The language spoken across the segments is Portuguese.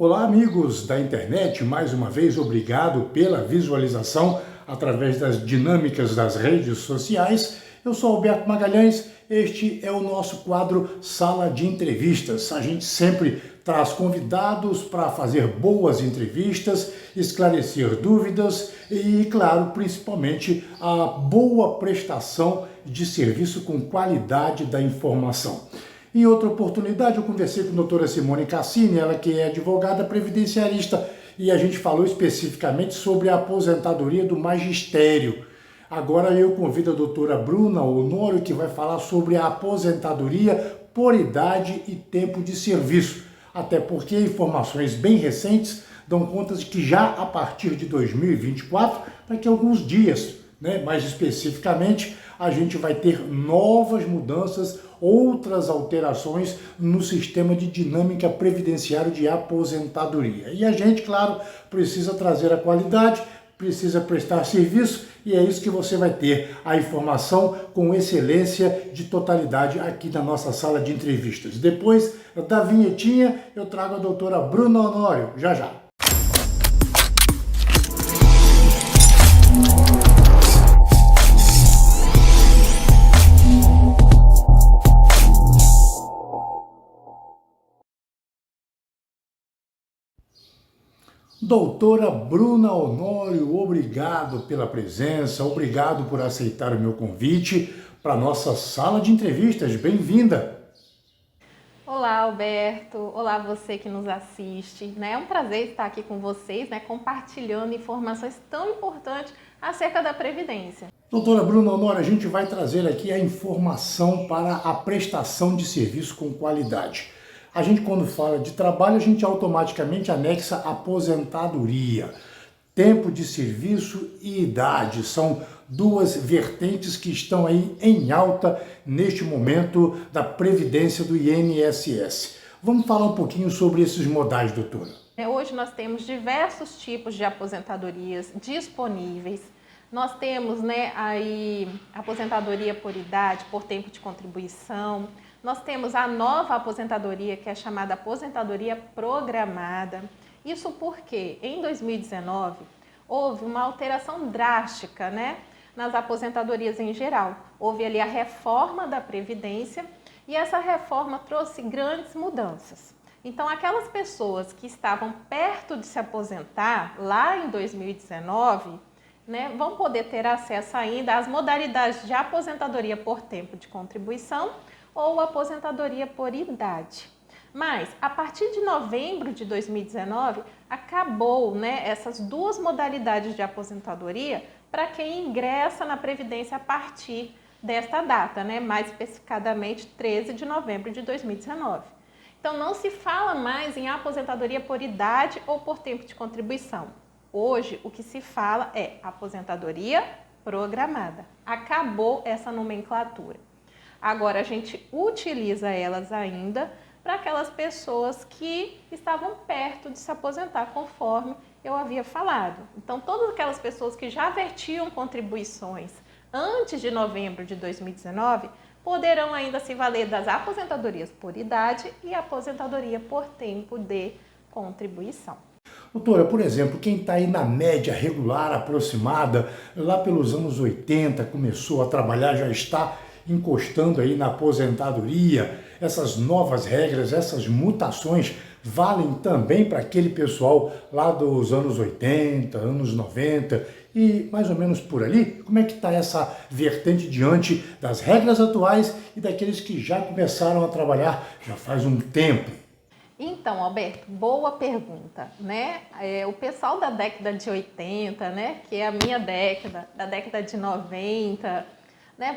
Olá, amigos da internet, mais uma vez obrigado pela visualização através das dinâmicas das redes sociais. Eu sou Alberto Magalhães, este é o nosso quadro Sala de Entrevistas. A gente sempre traz convidados para fazer boas entrevistas, esclarecer dúvidas e, claro, principalmente a boa prestação de serviço com qualidade da informação. Em outra oportunidade, eu conversei com a doutora Simone Cassini, ela que é advogada previdenciarista, e a gente falou especificamente sobre a aposentadoria do magistério. Agora eu convido a doutora Bruna Honório, que vai falar sobre a aposentadoria por idade e tempo de serviço. Até porque informações bem recentes dão conta de que já a partir de 2024, daqui a alguns dias, mais especificamente, a gente vai ter novas mudanças, outras alterações no sistema de dinâmica previdenciário de aposentadoria. E a gente, claro, precisa trazer a qualidade, precisa prestar serviço, e é isso que você vai ter, a informação com excelência de totalidade aqui na nossa sala de entrevistas. Depois da vinhetinha, eu trago a doutora Bruna Honório, já já. Doutora Bruna Honório, obrigado pela presença, obrigado por aceitar o meu convite para a nossa sala de entrevistas. Bem-vinda! Olá, Alberto. Olá, você que nos assiste. É um prazer estar aqui com vocês, compartilhando informações tão importantes acerca da Previdência. Doutora Bruna Honório, a gente vai trazer aqui a informação para a prestação de serviço com qualidade. A gente, quando fala de trabalho, a gente automaticamente anexa aposentadoria. Tempo de serviço e idade são duas vertentes que estão aí em alta neste momento da Previdência do INSS. Vamos falar um pouquinho sobre esses modais, doutora. Hoje nós temos diversos tipos de aposentadorias disponíveis. Nós temos aí aposentadoria por idade, por tempo de contribuição. Nós temos a nova aposentadoria, que é chamada aposentadoria programada. Isso porque em 2019 houve uma alteração drástica, nas aposentadorias em geral. Houve ali a reforma da Previdência e essa reforma trouxe grandes mudanças. Então, aquelas pessoas que estavam perto de se aposentar lá em 2019, vão poder ter acesso ainda às modalidades de aposentadoria por tempo de contribuição ou aposentadoria por idade. Mas, a partir de novembro de 2019, acabou essas duas modalidades de aposentadoria para quem ingressa na Previdência a partir desta data, mais especificadamente 13 de novembro de 2019. Então, não se fala mais em aposentadoria por idade ou por tempo de contribuição. Hoje, o que se fala é aposentadoria programada. Acabou essa nomenclatura. Agora, a gente utiliza elas ainda para aquelas pessoas que estavam perto de se aposentar, conforme eu havia falado. Então, todas aquelas pessoas que já vertiam contribuições antes de novembro de 2019 poderão ainda se valer das aposentadorias por idade e aposentadoria por tempo de contribuição. Doutora, por exemplo, quem está aí na média regular aproximada, lá pelos anos 80, começou a trabalhar, já está encostando aí na aposentadoria, essas novas regras, essas mutações valem também para aquele pessoal lá dos anos 80, anos 90 e mais ou menos por ali? Como é que está essa vertente diante das regras atuais e daqueles que já começaram a trabalhar já faz um tempo? Então, Alberto, boa pergunta, o pessoal da década de 80, que é a minha década, da década de 90,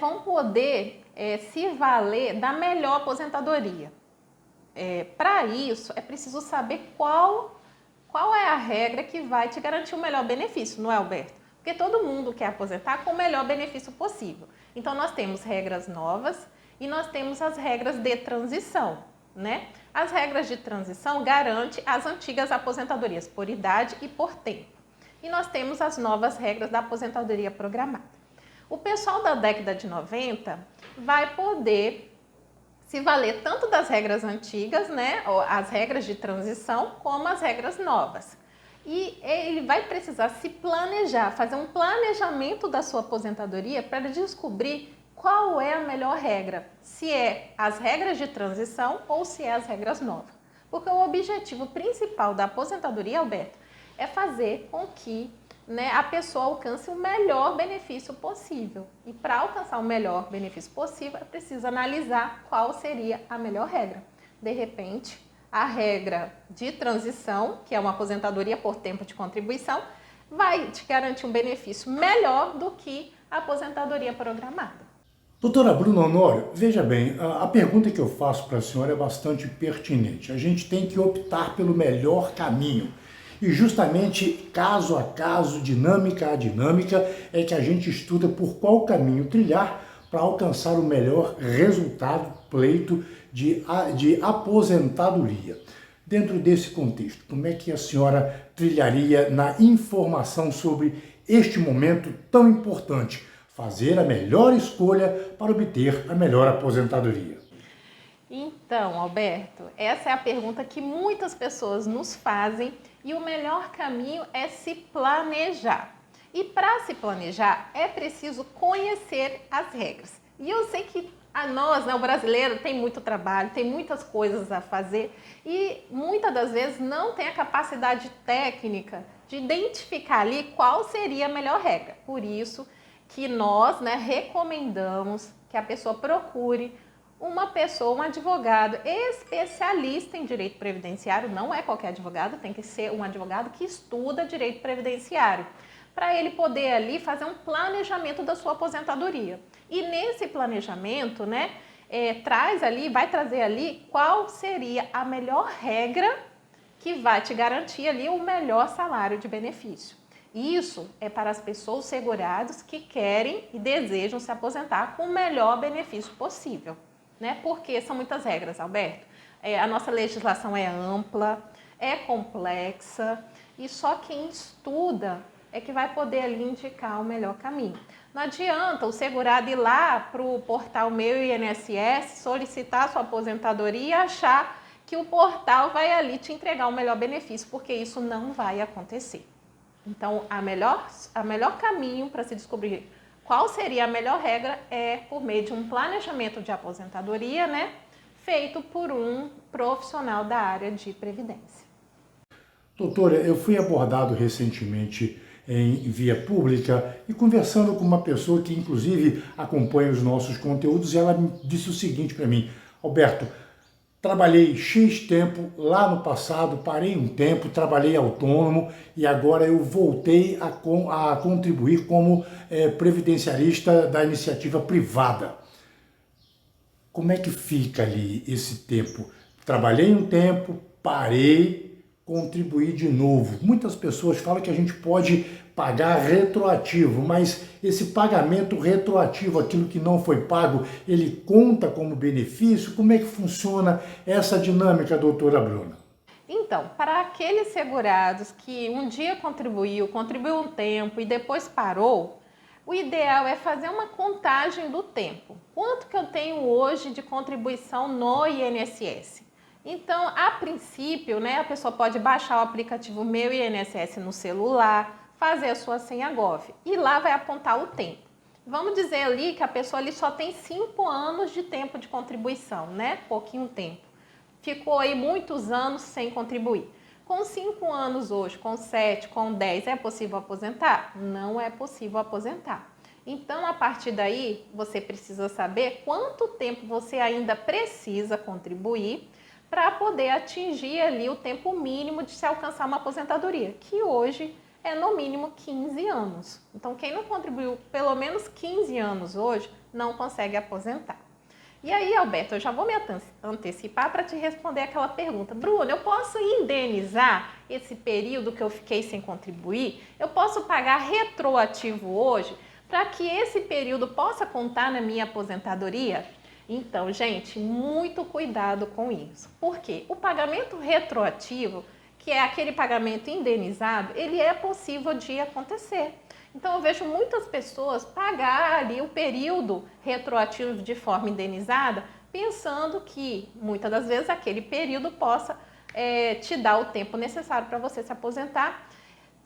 vão poder se valer da melhor aposentadoria. Para isso, é preciso saber qual é a regra que vai te garantir o melhor benefício, não é, Alberto? Porque todo mundo quer aposentar com o melhor benefício possível. Então, nós temos regras novas e nós temos as regras de transição, As regras de transição garantem as antigas aposentadorias por idade e por tempo. E nós temos as novas regras da aposentadoria programada. O pessoal da década de 90 vai poder se valer tanto das regras antigas, né, as regras de transição, como as regras novas. E ele vai precisar se planejar, fazer um planejamento da sua aposentadoria para descobrir qual é a melhor regra, se é as regras de transição ou se é as regras novas. Porque o objetivo principal da aposentadoria, Alberto, é fazer com que, né, a pessoa alcance o melhor benefício possível. E para alcançar o melhor benefício possível, é preciso analisar qual seria a melhor regra. De repente, a regra de transição, que é uma aposentadoria por tempo de contribuição, vai te garantir um benefício melhor do que a aposentadoria programada. Doutora Bruna Honório, veja bem, a pergunta que eu faço para a senhora é bastante pertinente. A gente tem que optar pelo melhor caminho. E justamente caso a caso, dinâmica a dinâmica, é que a gente estuda por qual caminho trilhar para alcançar o melhor resultado, pleito de aposentadoria. Dentro desse contexto, como é que a senhora trilharia na informação sobre este momento tão importante? Fazer a melhor escolha para obter a melhor aposentadoria. Então, Alberto, essa é a pergunta que muitas pessoas nos fazem e o melhor caminho é se planejar. E para se planejar é preciso conhecer as regras. E eu sei que a nós, né, o brasileiro, tem muito trabalho, tem muitas coisas a fazer e muitas das vezes não tem a capacidade técnica de identificar ali qual seria a melhor regra. Por isso que nós, né, recomendamos que a pessoa procure uma pessoa, um advogado especialista em direito previdenciário. Não é qualquer advogado, tem que ser um advogado que estuda direito previdenciário, para ele poder ali fazer um planejamento da sua aposentadoria. E nesse planejamento, né, vai trazer ali qual seria a melhor regra que vai te garantir ali o melhor salário de benefício. Isso é para as pessoas seguradas que querem e desejam se aposentar com o melhor benefício possível, né? Porque são muitas regras, Alberto. A nossa legislação é ampla, é complexa e só quem estuda é que vai poder ali indicar o melhor caminho. Não adianta o segurado ir lá para o portal Meu INSS, solicitar sua aposentadoria e achar que o portal vai ali te entregar o melhor benefício, porque isso não vai acontecer. Então, a melhor caminho para se descobrir qual seria a melhor regra é por meio de um planejamento de aposentadoria, né, feito por um profissional da área de previdência. Doutora, eu fui abordado recentemente em via pública e conversando com uma pessoa que inclusive acompanha os nossos conteúdos, e ela disse o seguinte para mim: Alberto, trabalhei X tempo lá no passado, parei um tempo, trabalhei autônomo e agora eu voltei a contribuir como previdenciarista da iniciativa privada. Como é que fica ali esse tempo? Trabalhei um tempo, parei, contribuí de novo. Muitas pessoas falam que a gente pode pagar retroativo, mas esse pagamento retroativo, aquilo que não foi pago, ele conta como benefício? Como é que funciona essa dinâmica, doutora Bruna? Então, para aqueles segurados que um dia contribuiu um tempo e depois parou, o ideal é fazer uma contagem do tempo. Quanto que eu tenho hoje de contribuição no INSS? Então, a princípio, né, a pessoa pode baixar o aplicativo Meu INSS no celular, fazer a sua senha Gov e lá vai apontar o tempo. Vamos dizer ali que a pessoa ali só tem 5 anos de tempo de contribuição, né? Pouquinho tempo. Ficou aí muitos anos sem contribuir. Com 5 anos hoje, com 7, com 10, é possível aposentar? Não é possível aposentar. Então, a partir daí, você precisa saber quanto tempo você ainda precisa contribuir para poder atingir ali o tempo mínimo de se alcançar uma aposentadoria, que hoje é no mínimo 15 anos. Então, quem não contribuiu pelo menos 15 anos hoje, não consegue aposentar. E aí, Alberto, eu já vou me antecipar para te responder aquela pergunta. Bruna, eu posso indenizar esse período que eu fiquei sem contribuir? Eu posso pagar retroativo hoje para que esse período possa contar na minha aposentadoria? Então, gente, muito cuidado com isso. Por quê? O pagamento retroativo, que é aquele pagamento indenizado, ele é possível de acontecer. Então, eu vejo muitas pessoas pagar ali o período retroativo de forma indenizada pensando que muitas das vezes aquele período possa te dar o tempo necessário para você se aposentar,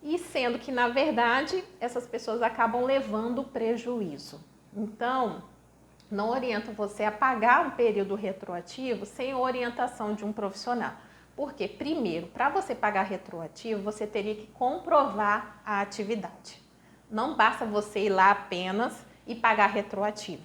e sendo que, na verdade, essas pessoas acabam levando prejuízo. Então, não oriento você a pagar um período retroativo sem orientação de um profissional. Porque, primeiro, para você pagar retroativo, você teria que comprovar a atividade. Não basta você ir lá apenas e pagar retroativo.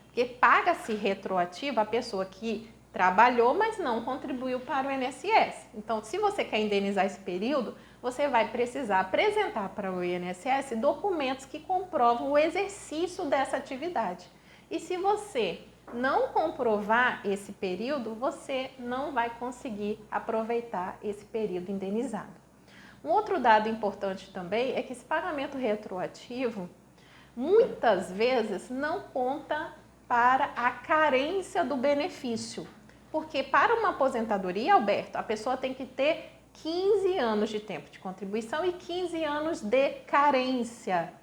Porque paga-se retroativo a pessoa que trabalhou, mas não contribuiu para o INSS. Então, se você quer indenizar esse período, você vai precisar apresentar para o INSS documentos que comprovam o exercício dessa atividade. E se você não comprovar esse período, você não vai conseguir aproveitar esse período indenizado. Um outro dado importante também é que esse pagamento retroativo, muitas vezes, não conta para a carência do benefício. Porque para uma aposentadoria, Alberto, a pessoa tem que ter 15 anos de tempo de contribuição e 15 anos de carência.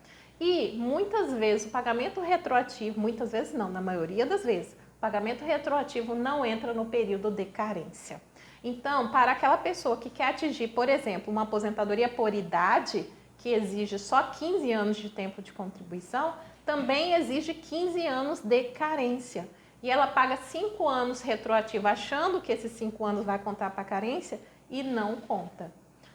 E muitas vezes o pagamento retroativo, muitas vezes não, na maioria das vezes, o pagamento retroativo não entra no período de carência. Então, para aquela pessoa que quer atingir, por exemplo, uma aposentadoria por idade, que exige só 15 anos de tempo de contribuição, também exige 15 anos de carência. E ela paga 5 anos retroativo, achando que esses 5 anos vai contar para a carência e não conta.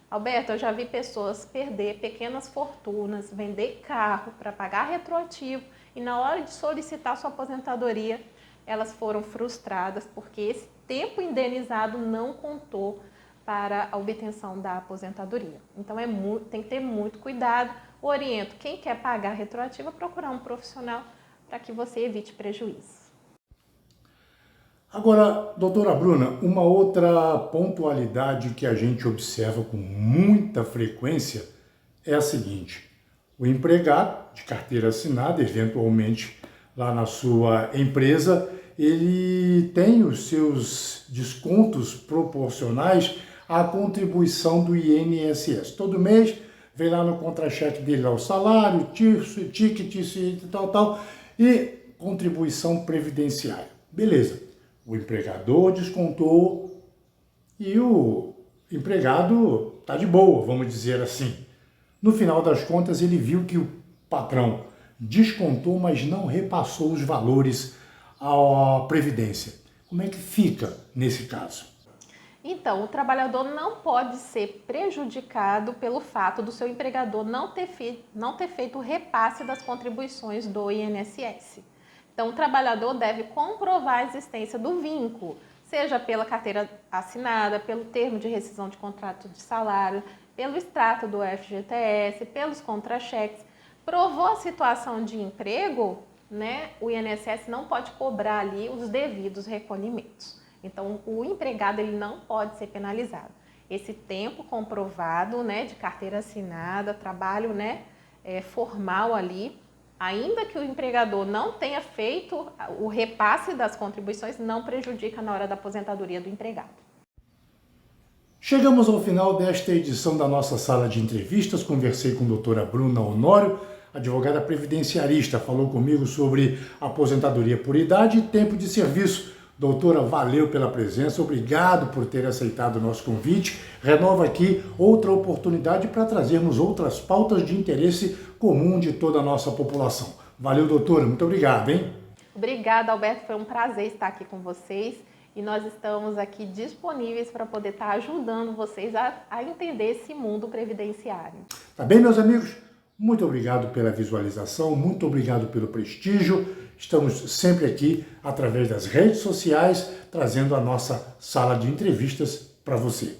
Alberto, eu já vi pessoas perder pequenas fortunas, vender carro para pagar retroativo e na hora de solicitar sua aposentadoria, elas foram frustradas porque esse tempo indenizado não contou para a obtenção da aposentadoria. Então tem que ter muito cuidado. Oriento quem quer pagar retroativo a procurar um profissional para que você evite prejuízo. Agora, doutora Bruna, uma outra pontualidade que a gente observa com muita frequência é a seguinte: o empregado de carteira assinada, eventualmente lá na sua empresa, ele tem os seus descontos proporcionais à contribuição do INSS. Todo mês vem lá no contra-cheque dele lá o salário, ticket e tal, e contribuição previdenciária. Beleza. O empregador descontou e o empregado está de boa, vamos dizer assim. No final das contas, ele viu que o patrão descontou, mas não repassou os valores à Previdência. Como é que fica nesse caso? Então, o trabalhador não pode ser prejudicado pelo fato do seu empregador não ter feito o repasse das contribuições do INSS. Então, o trabalhador deve comprovar a existência do vínculo, seja pela carteira assinada, pelo termo de rescisão de contrato de salário, pelo extrato do FGTS, pelos contra-cheques. Provou a situação de emprego, né, o INSS não pode cobrar ali os devidos recolhimentos. Então, o empregado ele não pode ser penalizado. Esse tempo comprovado, né, de carteira assinada, trabalho, né, formal ali, ainda que o empregador não tenha feito o repasse das contribuições, não prejudica na hora da aposentadoria do empregado. Chegamos ao final desta edição da nossa sala de entrevistas. Conversei com a doutora Bruna Honório, advogada previdenciarista. Falou comigo sobre aposentadoria por idade e tempo de serviço. Doutora, valeu pela presença, obrigado por ter aceitado o nosso convite. Renova aqui outra oportunidade para trazermos outras pautas de interesse comum de toda a nossa população. Valeu, doutora, muito obrigado, hein? Obrigada, Alberto, foi um prazer estar aqui com vocês e nós estamos aqui disponíveis para poder estar ajudando vocês a entender esse mundo previdenciário. Tá bem, meus amigos? Muito obrigado pela visualização, muito obrigado pelo prestígio. Estamos sempre aqui, através das redes sociais, trazendo a nossa sala de entrevistas para você.